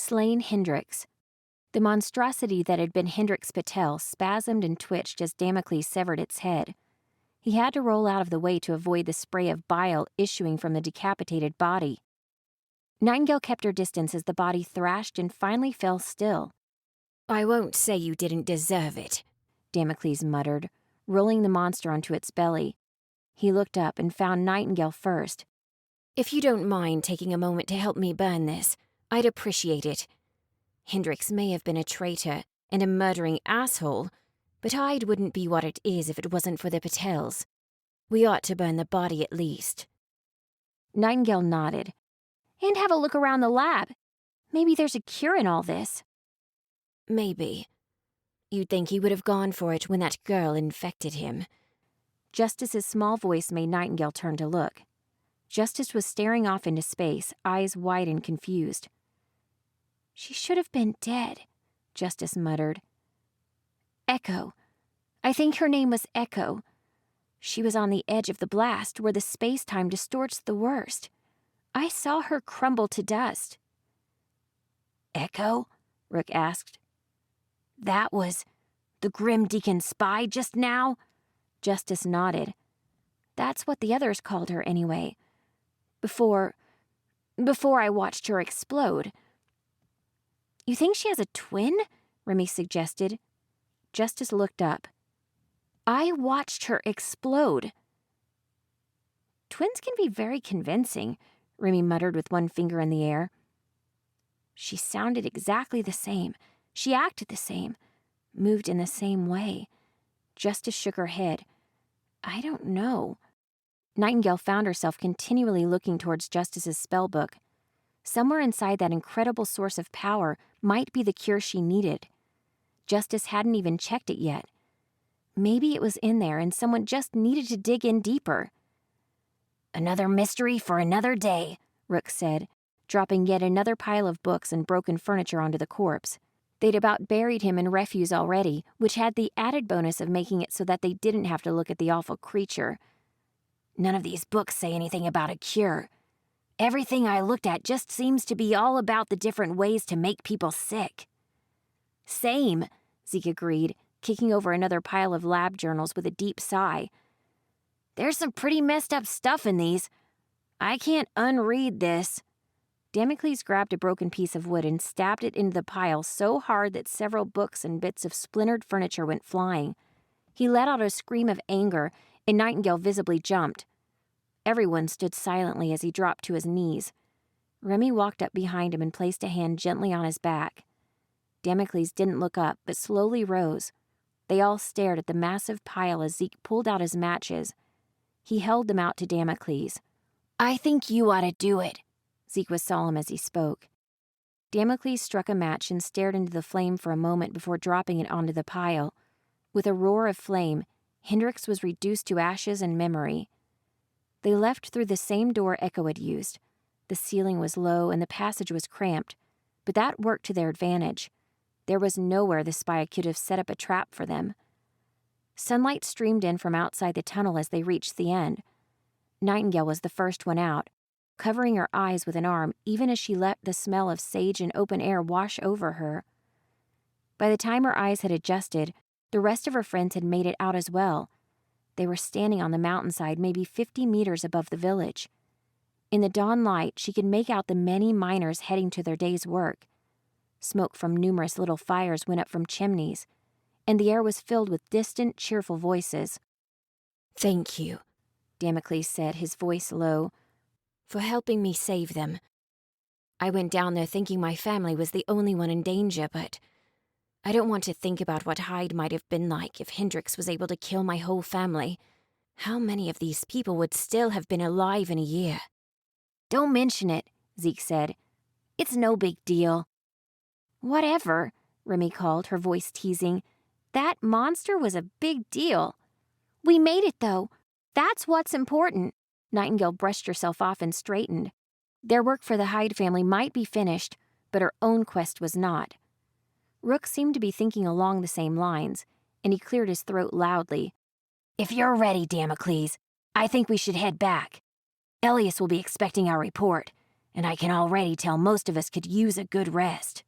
Slain Hendrix. The monstrosity that had been Hendrix Patel spasmed and twitched as Damocles severed its head. He had to roll out of the way to avoid the spray of bile issuing from the decapitated body. Nightingale kept her distance as the body thrashed and finally fell still. "I won't say you didn't deserve it," Damocles muttered, rolling the monster onto its belly. He looked up and found Nightingale first. "If you don't mind taking a moment to help me burn this, I'd appreciate it. Hendrix may have been a traitor and a murdering asshole, but Hyde wouldn't be what it is if it wasn't for the Patels. We ought to burn the body at least." Nightingale nodded. "And have a look around the lab. Maybe there's a cure in all this." "Maybe. You'd think he would have gone for it when that girl infected him." Justice's small voice made Nightingale turn to look. Justice was staring off into space, eyes wide and confused. "She should have been dead," Justice muttered. "Echo. I think her name was Echo. She was on the edge of the blast where the space-time distorts the worst. I saw her crumble to dust." "Echo?" Rook asked. "That was the Grim Deacon spy just now?" Justice nodded. "That's what the others called her anyway. Before I watched her explode." "You think she has a twin?" Remy suggested. Justice looked up. "I watched her explode." "Twins can be very convincing," Remy muttered with one finger in the air. "She sounded exactly the same. She acted the same. Moved in the same way." Justice shook her head. "I don't know." Nightingale found herself continually looking towards Justice's spellbook. Somewhere inside that incredible source of power might be the cure she needed. Justice hadn't even checked it yet. Maybe it was in there and someone just needed to dig in deeper. "Another mystery for another day," Rook said, dropping yet another pile of books and broken furniture onto the corpse. They'd about buried him in refuse already, which had the added bonus of making it so that they didn't have to look at the awful creature. "None of these books say anything about a cure. Everything I looked at just seems to be all about the different ways to make people sick." "Same," Zeke agreed, kicking over another pile of lab journals with a deep sigh. "There's some pretty messed up stuff in these. I can't unread this." Damocles grabbed a broken piece of wood and stabbed it into the pile so hard that several books and bits of splintered furniture went flying. He let out a scream of anger, and Nightingale visibly jumped. Everyone stood silently as he dropped to his knees. Remy walked up behind him and placed a hand gently on his back. Damocles didn't look up, but slowly rose. They all stared at the massive pile as Zeke pulled out his matches. He held them out to Damocles. "I think you ought to do it." Zeke was solemn as he spoke. Damocles struck a match and stared into the flame for a moment before dropping it onto the pile. With a roar of flame, Hendrix was reduced to ashes and memory. They left through the same door Echo had used. The ceiling was low and the passage was cramped, but that worked to their advantage. There was nowhere the spy could have set up a trap for them. Sunlight streamed in from outside the tunnel as they reached the end. Nightingale was the first one out, covering her eyes with an arm even as she let the smell of sage and open air wash over her. By the time her eyes had adjusted, the rest of her friends had made it out as well. They were standing on the mountainside maybe 50 meters above the village. In the dawn light, she could make out the many miners heading to their day's work. Smoke from numerous little fires went up from chimneys, and the air was filled with distant, cheerful voices. "Thank you," Damocles said, his voice low, "for helping me save them. I went down there thinking my family was the only one in danger, but I don't want to think about what Hyde might have been like if Hendrix was able to kill my whole family. How many of these people would still have been alive in a year?" "Don't mention it," Zeke said. "It's no big deal." "Whatever," Remy called, her voice teasing. "That monster was a big deal." "We made it, though. That's what's important." Nightingale brushed herself off and straightened. Their work for the Hyde family might be finished, but her own quest was not. Rook seemed to be thinking along the same lines, and he cleared his throat loudly. "If you're ready, Damocles, I think we should head back. Elias will be expecting our report. and I can already tell most of us could use a good rest.